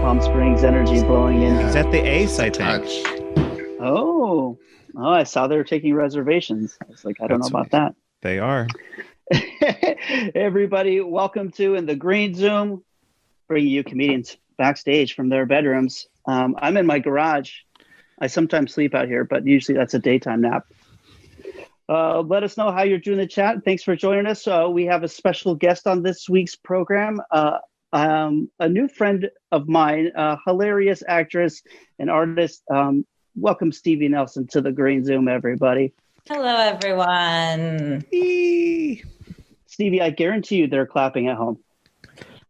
Palm Springs energy blowing in. It's at the Ace, I think. Oh, I saw they were taking reservations. I was like, I don't know about that. They are. Hey, everybody, welcome to In the Green Zoom, bringing you comedians backstage from their bedrooms. I'm in my garage. I sometimes sleep out here, but usually that's a daytime nap. Let us know how you're doing in the chat. Thanks for joining us. We have a special guest on this week's program, a new friend of mine, hilarious actress and artist. Welcome Stevie Nelson to the Green Zoom, everybody. Hello, everyone. Stevie, I guarantee you they're clapping at home.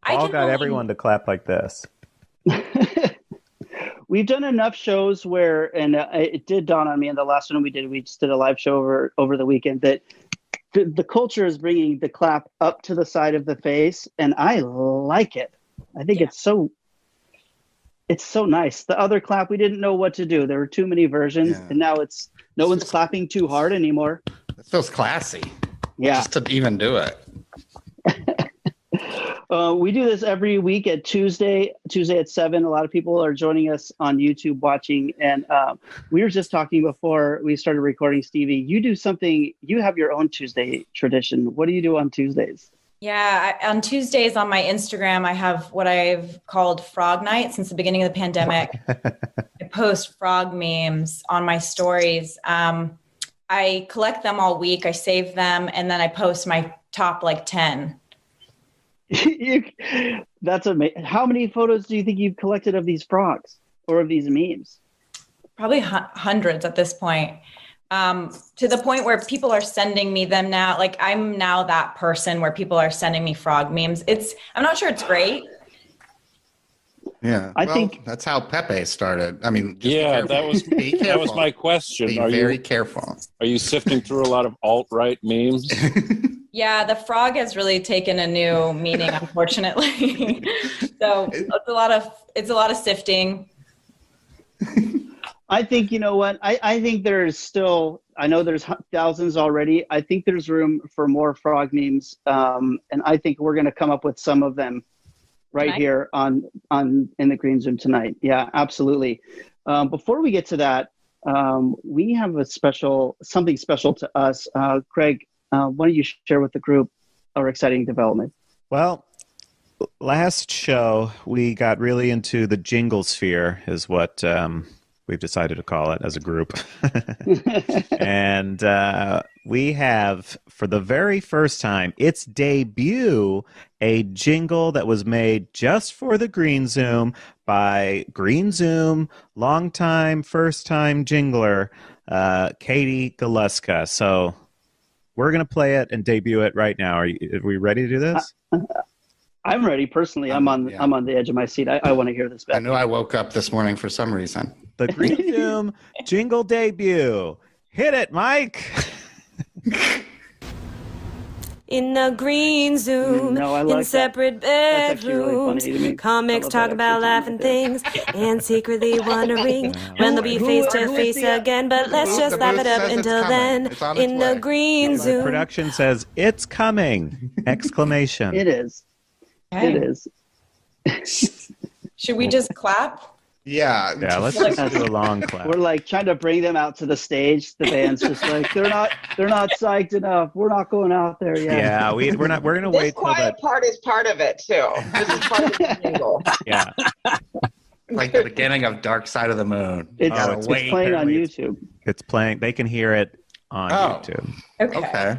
Paul got everyone to clap like this. We've done enough shows where, and it did dawn on me in the last one we just did a live show over the weekend, that the culture is bringing the clap up to the side of the face, and I like it. I think it's so nice. The other clap, we didn't know what to do. There were too many versions, and now no one's clapping too hard anymore. It feels classy. Yeah. Just to even do it. We do this every week at Tuesday at 7. A lot of people are joining us on YouTube watching. And we were just talking before we started recording, Stevie. You have your own Tuesday tradition. What do you do on Tuesdays? Yeah, on Tuesdays on my Instagram, I have what I've called Frog Night since the beginning of the pandemic. I post frog memes on my stories. I collect them all week. I save them, and then I post my top 10. That's amazing. How many photos do you think you've collected of these frogs or of these memes? Probably hundreds at this point. To the point where people are sending me them now. I'm now that person where people are sending me frog memes. I'm not sure it's great. Yeah, I think that's how Pepe started. I mean, that was my question. Be very careful. Are you sifting through a lot of alt-right memes? Yeah, the frog has really taken a new meaning, unfortunately. So it's a lot of sifting. I think, you know what? I think there's still, I know there's thousands already. I think there's room for more frog memes. And I think we're going to come up with some of them right here on In the Green Zoom tonight. Yeah, absolutely. Before we get to that, we have something special to us. Craig, why don't you share with the group our exciting development? Well, last show, we got really into the jingle sphere, is what we've decided to call it as a group. And we have, for the very first time, its debut, a jingle that was made just for the Green Zoom by Green Zoom, longtime, first-time jingler, Katie Galuska. So we're going to play it and debut it right now. Are we ready to do this? I'm ready. Personally, I'm on the edge of my seat. I want to hear this back. I knew I woke up this morning for some reason. The Green Zoom jingle debut. Hit it, Mike. In the Green Zoom, in separate bedrooms, really comics talk about laughing things and secretly wondering when they'll be face to face again. But let's just laugh it up until then. In the Green Zoom. Production says it's coming! Exclamation. It is. Okay. It is. Should we just clap? Yeah, let's just do a long clap. We're trying to bring them out to the stage. The band's just they're not psyched enough. We're not going out there yet. Yeah, we're not. We're gonna this wait. Quiet part is part of it too. This is part of the jingle. Yeah, like the beginning of Dark Side of the Moon. It's playing on YouTube. It's playing. They can hear it on YouTube. Okay.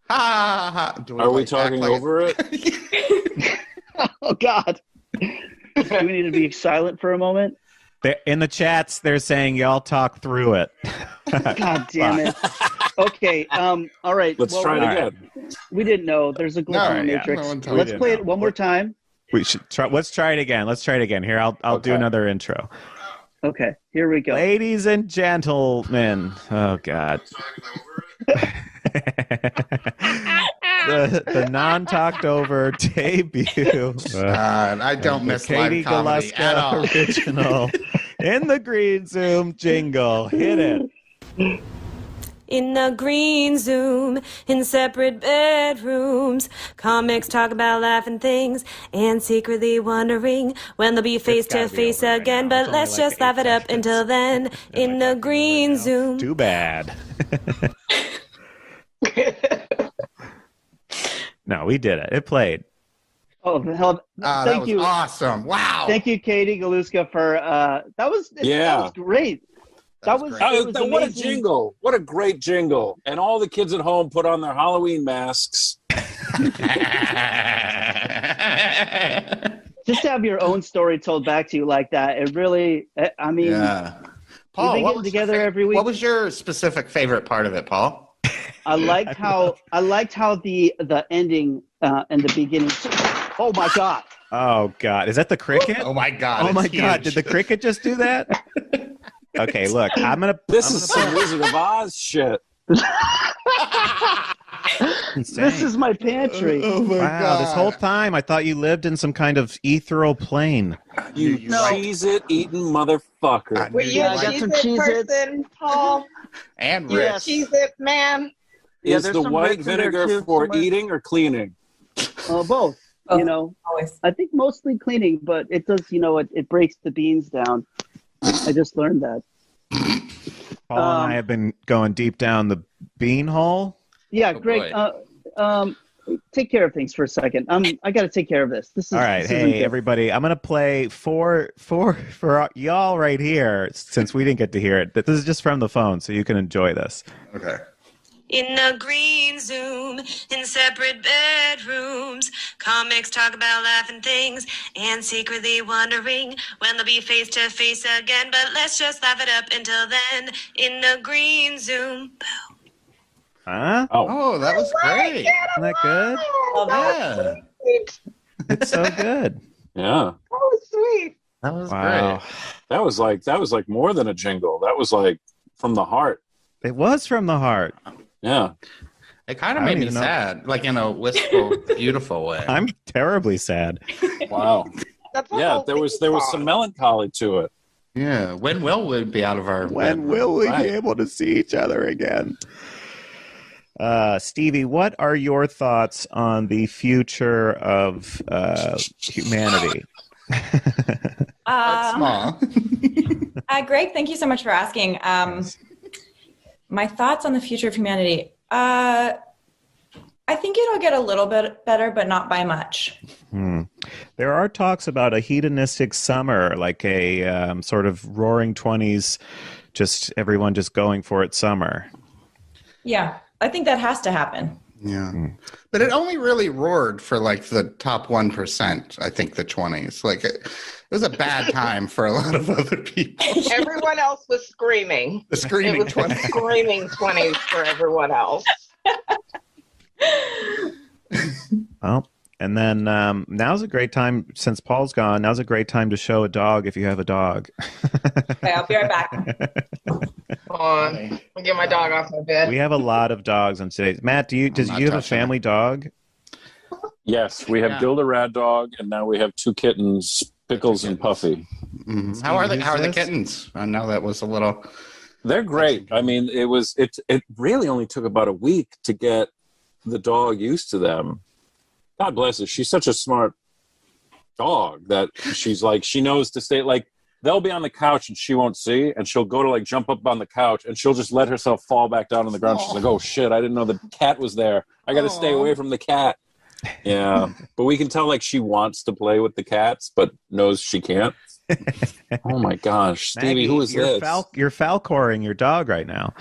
Are we talking over it? Oh God. Do we need to be silent for a moment? In the chats, they're saying y'all talk through it. God damn it. Okay. All right. Let's try it again. We didn't know. There's a glitch in the matrix. Let's play it one more time. We should try. Let's try it again. Here, I'll do another intro. Okay. Here we go. Ladies and gentlemen. Oh God. the non-talked over debut. I don't miss Katie live comedy at all. Original In the Green Zoom jingle. Hit it. in a green Zoom, in separate bedrooms. Comics talk about laughing things and secretly wondering when they'll be face to face again. But let's just laugh it up until then, in a green Zoom. Too bad. No, we did it. It played. Oh, hell, thank you. Awesome. Wow. Thank you, Katie Galuska, for that was great. That was what a jingle. What a great jingle. And all the kids at home put on their Halloween masks. Just to have your own story told back to you like that, it really, I mean, Paul, we've been getting together every week. What was your specific favorite part of it, Paul? I liked how the ending and the beginning. Oh my God! Oh God! Is that the cricket? Oh my God! Oh my God! Did the cricket just do that? Okay, look, This is some Wizard of Oz shit. This is my pantry. Oh my God! This whole time I thought you lived in some kind of ethereal plane. You cheese-it eating motherfucker. Were you a cheese-it person, Paul? And you Rich. a cheese-it man? Is the white vinegar for eating or cleaning? Both. You know, always. I think mostly cleaning, but it does. You know, it breaks the beans down. I just learned that. Paul and I have been going deep down the bean hole. Yeah, Greg. Take care of things for a second. I got to take care of this. This is all right. Hey, everybody! I'm gonna play for y'all right here, since we didn't get to hear it. But this is just from the phone, so you can enjoy this. Okay. In a green Zoom, in separate bedrooms, comics talk about laughing things and secretly wondering when they'll be face to face again. But let's just laugh it up until then, in a green Zoom. Huh? Oh, that was great. Isn't that good? Yeah. It's so good. Yeah. That was sweet. That was Wow. great. That was like more than a jingle. That was like from the heart. It was from the heart. Yeah. It kind of I made don't me even know. sad, like in a wistful, beautiful way. I'm terribly sad. Wow. That's the Yeah, whole there was theme some song. melancholy to it. Yeah. When will we be out of our When will we Right. be able to see each other again? Stevie, what are your thoughts on the future of humanity? small? Greg, thank you so much for asking. My thoughts on the future of humanity. I think it'll get a little bit better, but not by much. There are talks about a hedonistic summer, like a sort of roaring 20s, just everyone just going for it summer. Yeah, I think that has to happen. Yeah. But it only really roared for like the top 1%, I think the 20s. Like it was a bad time for a lot of other people. Everyone else was screaming. The screaming It was 20s. screaming 20s for everyone else. Well, and then now's a great time, since Paul's gone, now's a great time to show a dog if you have a dog. Okay, I'll be right back. Hold on. I'll get my dog off my bed. We have a lot of dogs on today's. Matt, do you not have a touching family dog? Yes, we have Gilda Rad Dog, and now we have two kittens, Pickles and Puffy. Mhm. How are the kittens? I know that was a little. They're great. I mean, it really only took about a week to get the dog used to them. God bless her. She's such a smart dog that she's like, she knows to stay, like, they'll be on the couch and she won't see, and she'll go to like jump up on the couch and she'll just let herself fall back down on the ground. She's like, oh shit, I didn't know the cat was there. I got to stay away from the cat. Yeah. But we can tell like she wants to play with the cats, but knows she can't. Oh my gosh. Stevie, Maggie, who is this? You're Falcoring your dog right now.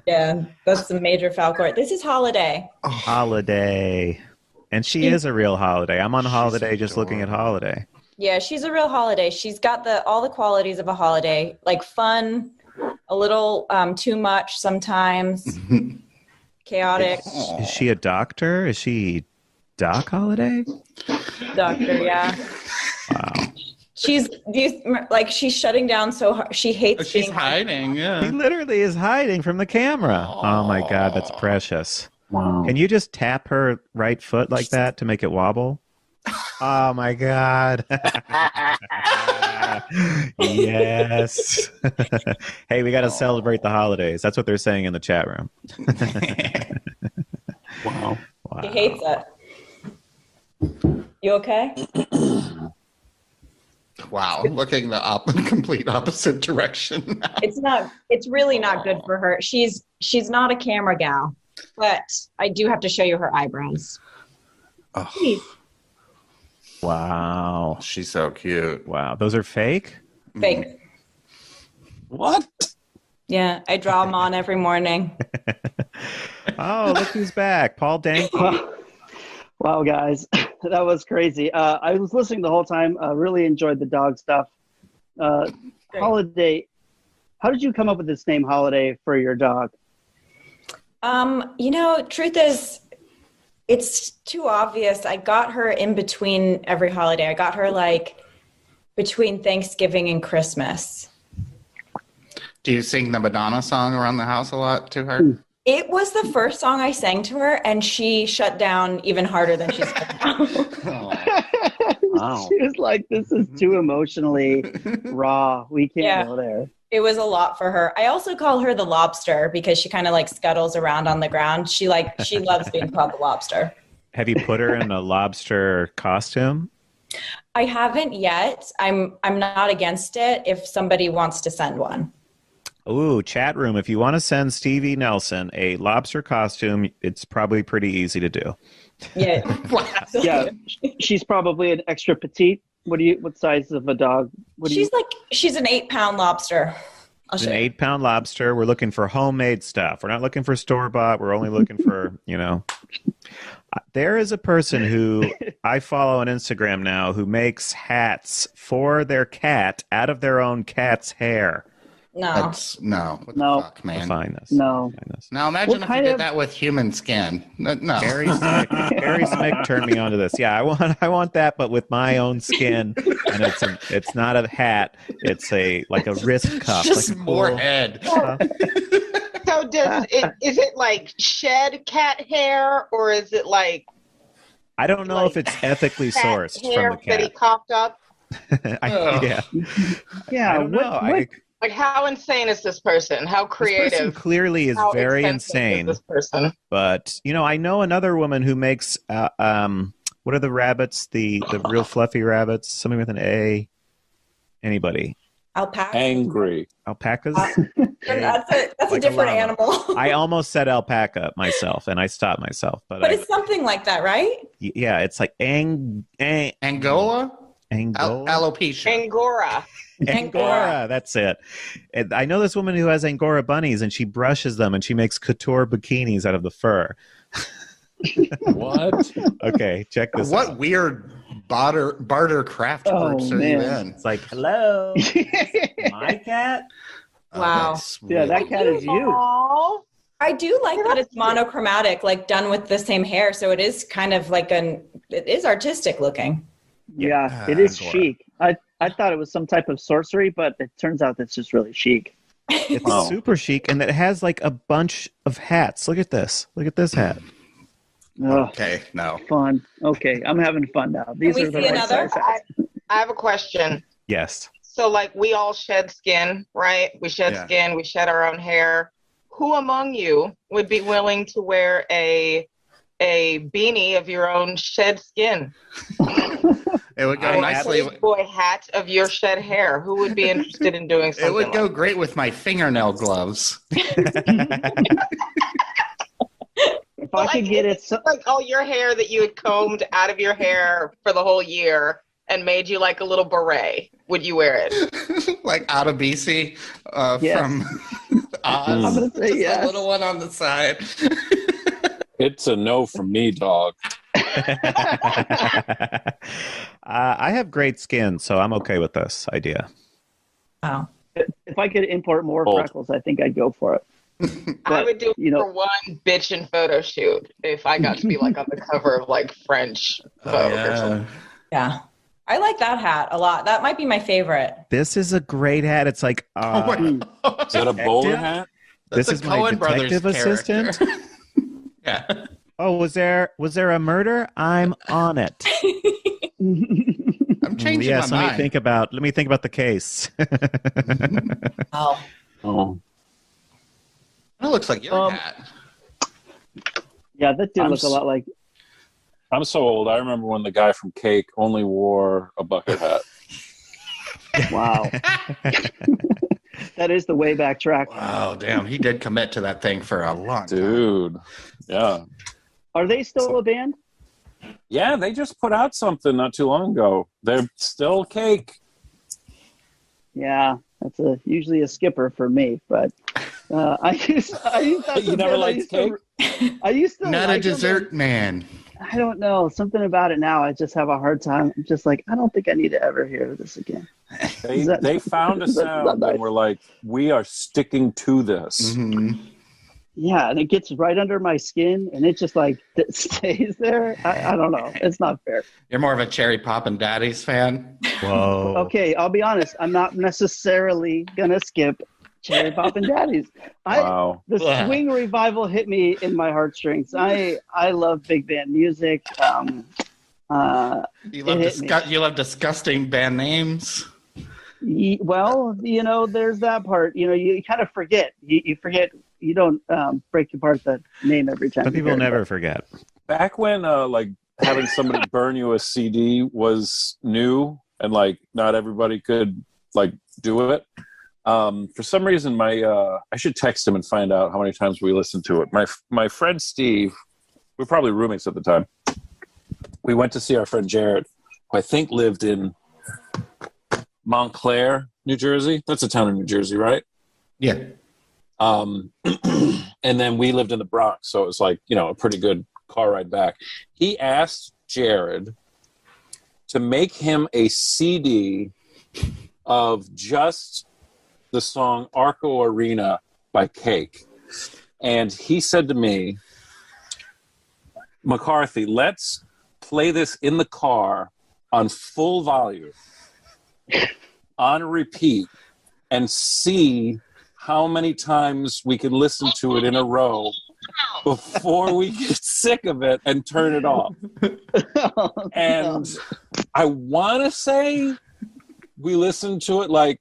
Yeah, that's a major Falcor. This is Holiday. Holiday. And she is a real Holiday. I'm on Holiday just looking at Holiday. Yeah, she's a real Holiday. She's got all the qualities of a Holiday, like fun, a little too much sometimes, chaotic. Is she a doctor? Is she Doc Holiday? Doctor, yeah. Wow. She's shutting down so hard. She hates She's being hiding, yeah. He literally is hiding from the camera. Oh my God, that's precious. Wow. Can you just tap her right foot like that to make it wobble? Oh my God. Yes. Hey, we got to celebrate the holidays. That's what they're saying in the chat room. Wow. He hates it. You okay? Wow, looking the complete opposite direction now. It's really not good for her. She's not a camera gal, but I do have to show you her eyebrows. Oh. Please. Wow. She's so cute. Wow. Those are fake? Fake. What? Yeah, I draw them on every morning. Oh, look who's back. Paul Danke. Wow, guys, that was crazy. I was listening the whole time. Really enjoyed the dog stuff. Holiday, how did you come up with this name, Holiday, for your dog? Truth is, it's too obvious. I got her in between every holiday. I got her like between Thanksgiving and Christmas. Do you sing the Madonna song around the house a lot to her? It was the first song I sang to her, and she shut down even harder than she's down. Wow. She was like, this is too emotionally raw. We can't go there. It was a lot for her. I also call her the lobster because she kind of like scuttles around on the ground. She loves being called the lobster. Have you put her in a lobster costume? I haven't yet. I'm not against it if somebody wants to send one. Ooh, chat room. If you want to send Stevie Nelson a lobster costume, it's probably pretty easy to do. Yeah. Yeah. She's probably an extra petite. What size of a dog? She's an 8-pound lobster. She's an 8-pound lobster. We're looking for homemade stuff. We're not looking for store-bought. We're only looking for, There is a person who I follow on Instagram now who makes hats for their cat out of their own cat's hair. No. What the fuck, man? Find this. No. Now imagine if you did that with human skin. No. Barry Smick turned me onto this. Yeah, I want that, but with my own skin, and it's not a hat. It's like a wrist cuff, just like a more cool, head. So is it like shed cat hair, or is it like? I don't know if it's ethically sourced from the cat. That he coughed up. Yeah. Yeah. I don't know. Like, how insane is this person? How creative? This person clearly is very insane. Is this person? But, I know another woman who makes, what are the rabbits? The real fluffy rabbits? Something with an A. Anybody? Alpaca? Angry. Alpacas? That's a different animal. I almost said alpaca myself, and I stopped myself. But it's something like that, right? Yeah, it's like Angola? Alopecia. Angora. That's it. And I know this woman who has Angora bunnies, and she brushes them, and she makes couture bikinis out of the fur. What? Okay, check this out. What weird barter craft groups are you in? It's like, hello, my cat? Wow. Yeah, that cat is you. I do like that it's monochromatic, like done with the same hair. So it is kind of like it is artistic looking. Yeah, it is chic. I thought it was some type of sorcery, but it turns out it's just really chic. It's super chic, and it has like a bunch of hats. Look at this. Look at this hat. Okay, no. Fun. Okay, I'm having fun now. These Can we are the see right another? size hats. I have a question. Yes. So, like, we all shed skin, right? We shed skin. We shed our own hair. Who among you would be willing to wear a beanie of your own shed skin? It would go nicely. A boy hat of your shed hair. Who would be interested in doing something? It would go great with my fingernail gloves. If I could get it, like all your hair that you had combed out of your hair for the whole year and made you like a little beret. Would you wear it? Like out of BC from Oz. I'm gonna say yes. A little one on the side. It's a no from me, dog. I have great skin, so I'm okay with this idea. Wow. If I could import more freckles, I think I'd go for it. But, I would do it for one bitchin' photo shoot if I got to be like on the cover of like French Vogue or something. Yeah. I like that hat a lot. That might be my favorite. This is a great hat. It's like is that a bowler hat? This is my detective assistant. Yeah. Oh, was there a murder? I'm on it. I'm changing my mind. Let me think about the case. Oh. That looks like your hat. Yeah, that did look a lot like. I'm so old. I remember when the guy from Cake only wore a bucket hat. Wow. That is the way back track. Wow, damn. He did commit to that thing for a long time. Dude. Yeah. Are they still a band? Yeah, they just put out something not too long ago. They're still Cake. Yeah, that's usually a skipper for me, but I used you never liked Cake? I used to not like a dessert man. I don't know. Something about it now, I just have a hard time. I'm just like, I don't think I need to ever hear this again. They found a sound and were like, we are sticking to this. Mm-hmm. Yeah, and it gets right under my skin, and it just like stays there. I don't know. It's not fair. You're more of a Cherry Poppin' Daddies fan? Whoa. Okay, I'll be honest. I'm not necessarily going to skip Cherry Poppin' Daddies. Wow. The swing revival hit me in my heartstrings. I love big band music. You love disgusting band names? Well, there's that part. You kind of forget. You forget. You don't break apart the name every time. But people never forget. Back when having somebody burn you a CD was new and not everybody could do it. For some reason, I should text him and find out how many times we listened to it. My friend Steve, we were probably roommates at the time. We went to see our friend Jared, who I think lived in Montclair, New Jersey. That's a town in New Jersey, right? Yeah. And then we lived in the Bronx, so it was a pretty good car ride back. He asked Jared to make him a CD of just the song Arco Arena by Cake. And he said to me, McCarthy, let's play this in the car on full volume, on repeat, and see how many times we can listen to it in a row before we get sick of it and turn it off. And I want to say we listened to it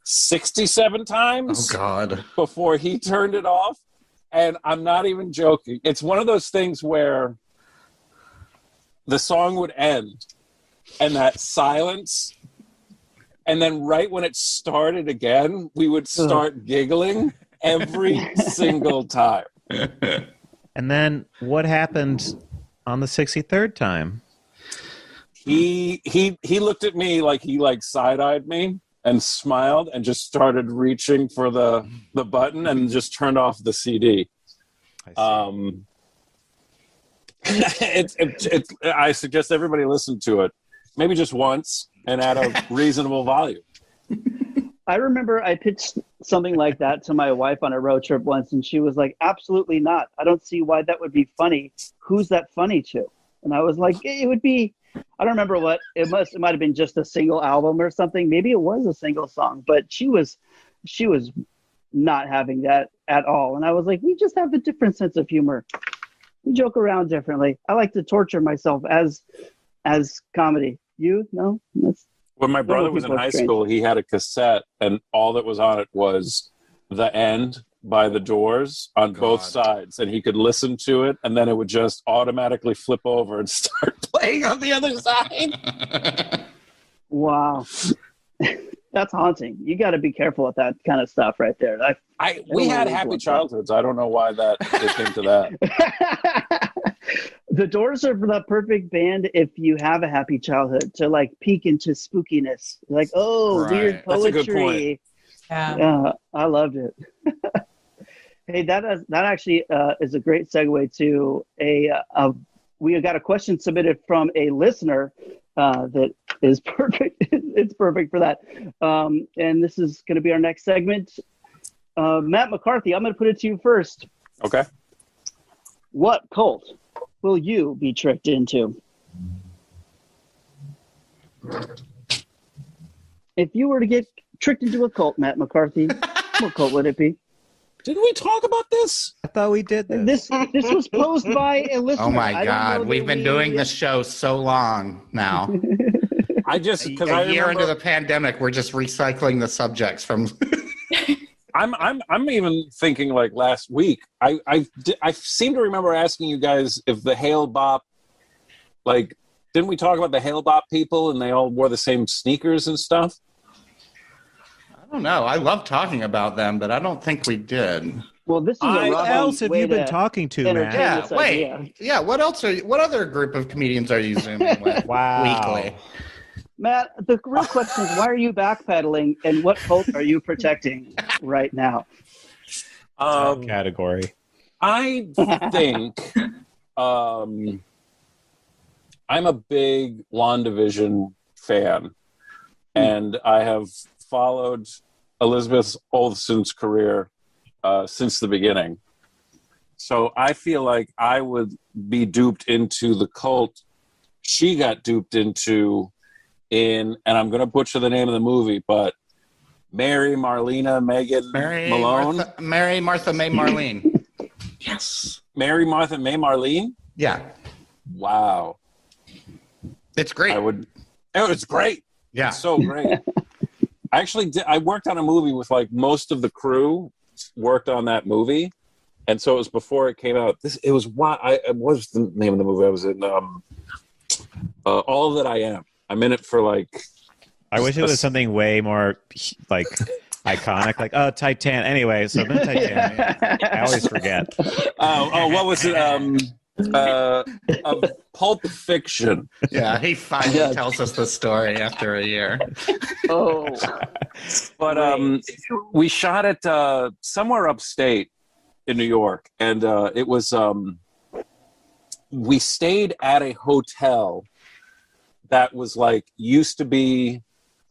67 times. Oh, God. Before he turned it off. And I'm not even joking. It's one of those things where the song would end and that silence, and then right when it started again, we would start giggling every single time. And then what happened on the 63rd time? He looked at me like he side-eyed me and smiled and just started reaching for the button and just turned off the CD. I suggest everybody listen to it, maybe just once and at a reasonable volume. I remember I pitched something like that to my wife on a road trip once, and she was like, absolutely not. I don't see why that would be funny. Who's that funny to? And I was like, it would be, I don't remember what, it might have been just a single album or something. Maybe it was a single song, but she was not having that at all. And I was like, we just have a different sense of humor. We joke around differently. I like to torture myself as comedy. You? No? When my brother was in high school, he had a cassette, and all that was on it was The End by The Doors on both sides, and he could listen to it, and then it would just automatically flip over and start playing on the other side. Wow. That's haunting. You got to be careful with that kind of stuff right there. We had happy childhoods. I don't know why it came to that. The Doors are the perfect band if you have a happy childhood to peek into spookiness. Weird poetry. That's a good point. Yeah, I loved it. Hey, that actually is a great segue to we got a question submitted from a listener that is perfect. It's perfect for that. And this is going to be our next segment. Matt McCarthy, I'm going to put it to you first. Okay. What cult will you be tricked into? If you were to get tricked into a cult, Matt McCarthy, what cult would it be? Didn't we talk about this? I thought we did this. This was posed by a listener. Oh my God, we've been doing this show so long now. I just because a year into the pandemic, we're just recycling the subjects from. I'm even thinking like last week. I seem to remember asking you guys if the Hail Bop, like, didn't we talk about the Hail Bop people and they all wore the same sneakers and stuff? I don't know. I love talking about them, but I don't think we did. Well, this is what else have you been talking to, Matt? Yeah, wait. Yeah, what other group of comedians are you zooming with weekly? Matt, the real question is, why are you backpedaling, and what cult are you protecting right now? Category. I think I'm a big WandaVision fan, and I have followed Elizabeth Olsen's career since the beginning. So I feel like I would be duped into the cult she got duped into and I'm going to butcher the name of the movie, but Mary Marlena Megan Malone? Mary Martha May Marlene. Yes. Mary Martha May Marlene? Yeah. Wow. It's great. It's great. Yeah. It's so great. I worked on a movie with like most of the crew worked on that movie. And so it was before it came out. What was the name of the movie? I was in All That I Am. I'm in it for like. I wish it was something way more like iconic, like Titanic. Anyway, so I'm in Titanic. I always forget. What was it? Pulp Fiction. Yeah, he finally tells us the story after a year. But we shot it somewhere upstate in New York, and it was we stayed at a hotel that was like used to be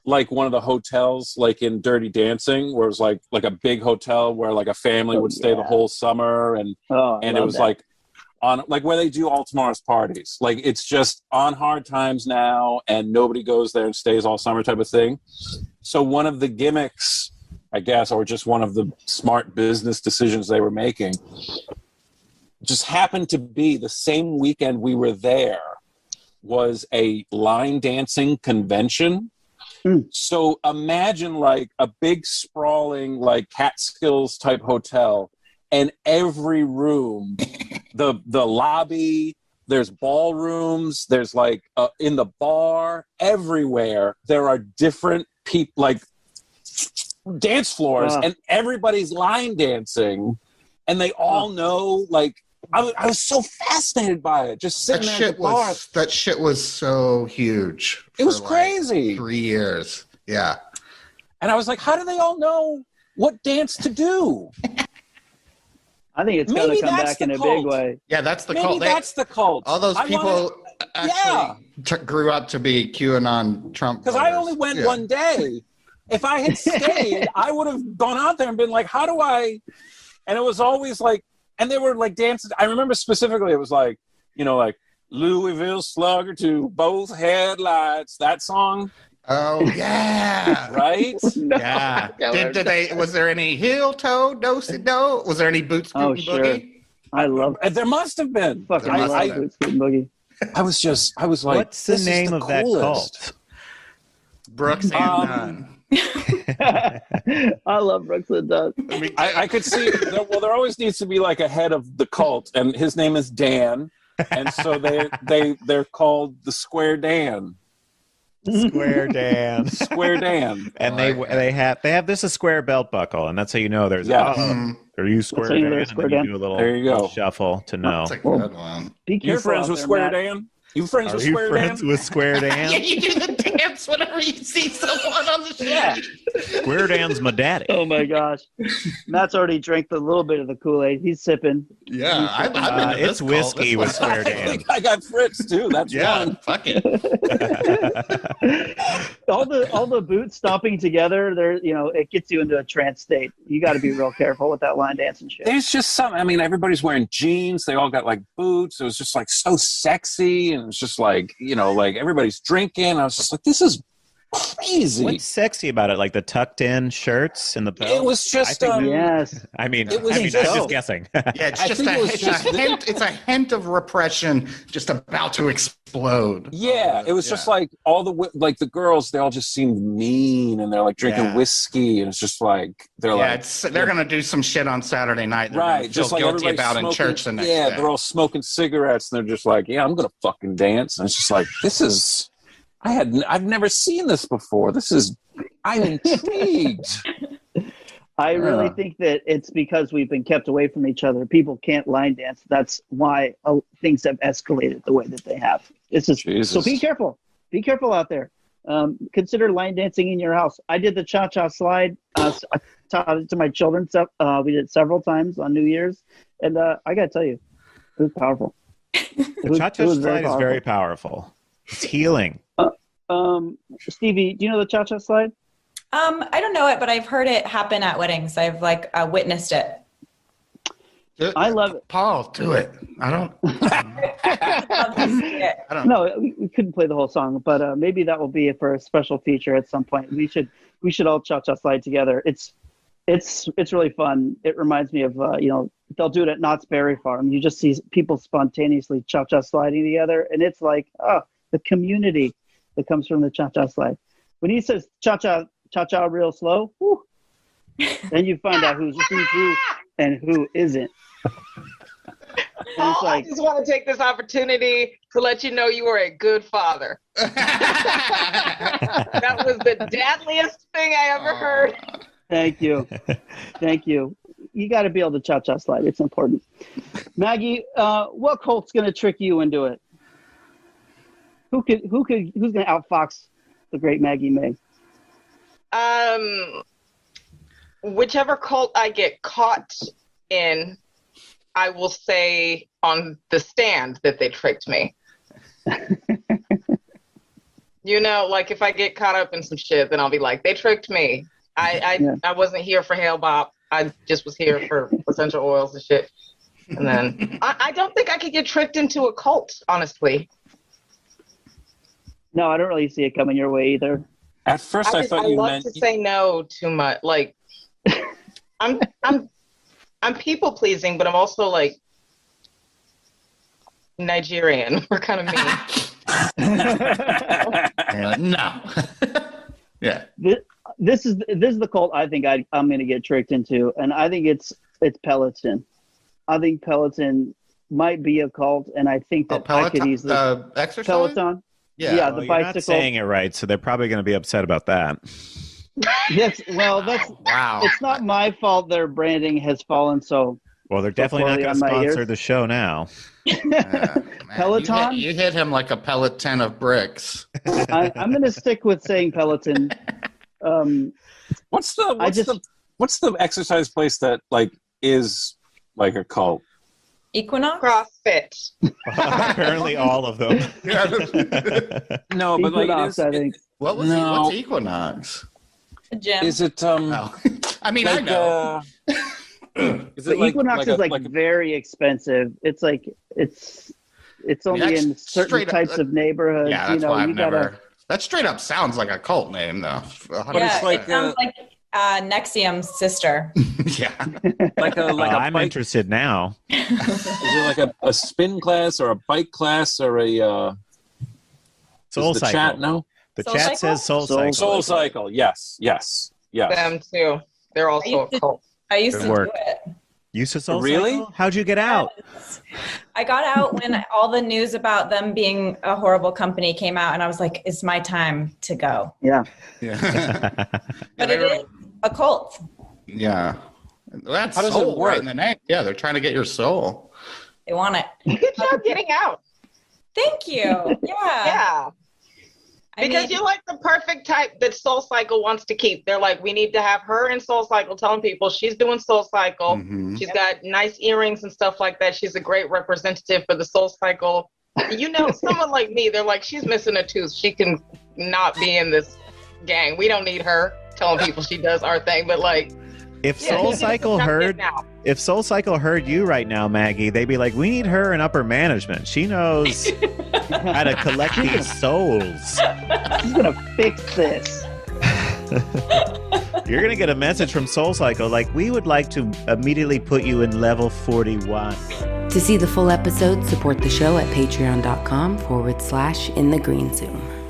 like one of the hotels like in Dirty Dancing, where it was like a big hotel where like a family would stay the whole summer, and it was like on like where they do all tomorrow's parties. Like it's just on Hard Times now, and nobody goes there and stays all summer type of thing. So one of the gimmicks, I guess, or just one of the smart business decisions they were making, just happened to be the same weekend we were there was a line dancing convention. So imagine like a big sprawling like Catskills type hotel, and every room, the lobby, there's ballrooms, there's like in the bar, everywhere there are different people like dance floors, and everybody's line dancing, and they all know like. I was so fascinated by it. Just sitting there at the bar. That shit was so huge. It was crazy. Like 3 years. Yeah. And I was like, how do they all know what dance to do? I think it's going to come back in a big way. Yeah, that's the Maybe cult. That's the cult. All those people grew up to be QAnon Trump. Because I only went one day. If I had stayed, I would have gone out there and been like, how do I? And it was always like, and they were like dances. I remember specifically it was like, like Louisville Slugger to both headlights. That song. Oh yeah. Right? Yeah. Did they? Was there any heel toe dosey do? Was there any boots scootin' boogie? I love. There must have been. I love boots scootin' boogie. I was like, what's the name of that cult? Brooks and Dunn. I love Brooks and Dunn. I could see. There always needs to be like a head of the cult, and his name is Dan, and so they're called the Square Dan. Square Dan. Square Dan. And they have this a square belt buckle, and that's how you know there's are you Square Dan? Square Dan. You do a little, there you go. Little shuffle to know. That's a good one. You friends with Square Dan? You friends with Square Dan? Are you friends with Square Dan? Yeah, you do the dance whenever you see someone on the show. Square Dan's my daddy. Oh my gosh. Matt's already drank a little bit of the Kool-Aid. He's sipping. Yeah, I'm into it's whiskey with Square Dan. I think I got Fritz too. That's one. Fuck it. all the boots stomping together, it gets you into a trance state. You got to be real careful with that line dancing shit. There's just some. I mean, everybody's wearing jeans. They all got like boots. It was just like so sexy, and it's just like like everybody's drinking. I was just like, this is crazy. What's sexy about it? Like the tucked in shirts and the belt? It was just yes. I mean, It was I'm just guessing. Yeah, it's a hint of repression just about to explode. Yeah, it was just like all the girls, they all just seemed mean, and they're like drinking whiskey, and it's just like they're gonna do some shit on Saturday night. They're right, just like guilty everybody's about smoking, in church the next day. day. They're all smoking cigarettes, and they're just like, yeah, I'm gonna fucking dance, and it's just like I've never seen this before. I'm intrigued. I really think that it's because we've been kept away from each other. People can't line dance. That's why things have escalated the way that they have. It's just so be careful. Be careful out there. Consider line dancing in your house. I did the cha-cha slide. I taught it to my children. We did it several times on New Year's, and I got to tell you, it was powerful. The cha-cha slide is very powerful. It's healing. Stevie, do you know the cha-cha slide? I don't know it, but I've heard it happen at weddings. I've witnessed it. I love it. Paul, do it. I don't. I don't know. We couldn't play the whole song, but maybe that will be for a special feature at some point. We should all cha-cha slide together. It's really fun. It reminds me of they'll do it at Knott's Berry Farm. You just see people spontaneously cha-cha sliding together, and it's like the community that comes from the cha-cha slide. When he says cha-cha real slow, then you find out who's who and who isn't. I just want to take this opportunity to let you know you are a good father. That was the dadliest thing I ever heard. Thank you. You got to be able to cha-cha slide. It's important. Maggie, what cult's going to trick you into it? Who's going to outfox the great Maggie Maye? Whichever cult I get caught in, I will say on the stand that they tricked me. Like if I get caught up in some shit, then I'll be like, they tricked me. I wasn't here for Hail Bop. I just was here for essential oils and shit. And then I don't think I could get tricked into a cult, honestly. No, I don't really see it coming your way either. At first, I thought you meant to say no too much. Like, I'm people pleasing, but I'm also like Nigerian. We're kind of mean. No. Yeah. This is the cult I think I'm going to get tricked into, and I think it's Peloton. I think Peloton might be a cult, and I think that I could easily exercise? Peloton. Yeah, the bicycle. You're not saying it right, so they're probably going to be upset about that. Yes, well, that's wow. It's not my fault their branding has fallen so. Well, they're definitely not going to sponsor the show now. Peloton? You hit him like a Peloton of bricks. I'm going to stick with saying Peloton. What's the exercise place that is like a cult? Equinox? CrossFit. Apparently all of them. No, but Equinox, I think. What's Equinox? A gym. Is it I mean, I know. Is it Equinox is very expensive. It's like it's only in certain types of neighborhoods. Yeah, that's why I've never. That straight up sounds like a cult name, though. But it's it sounds like Nexium's sister. Yeah. I'm interested now. Is it like a spin class or a bike class or a Soul Cycle? Chat, no? The chat says Soul Cycle. Soul Cycle, yes. Them too. They're also a cult. I used to do it. Used to Soul Really? Cycle? How'd you get out? I got out when all the news about them being a horrible company came out, and I was like, it's my time to go. Yeah. But it is a cult. Yeah. That's how does it work? In the name. Yeah, they're trying to get your soul. They want it. Good job getting out. Thank you. Yeah. Yeah. Because you're like the perfect type that Soul Cycle wants to keep. They're like, we need to have her in Soul Cycle telling people she's doing Soul Cycle. Mm-hmm. She's got nice earrings and stuff like that. She's a great representative for the Soul Cycle. Someone like me, they're like, she's missing a tooth. She can not be in this gang. We don't need her telling people she does our thing. But if Soul Cycle heard you right now, Maggie, they'd be like, we need her in upper management. She knows how to collect these souls. She's going to fix this. You're going to get a message from SoulCycle like, we would like to immediately put you in level 41. To see the full episode, support the show at patreon.com/InTheGreenZoom.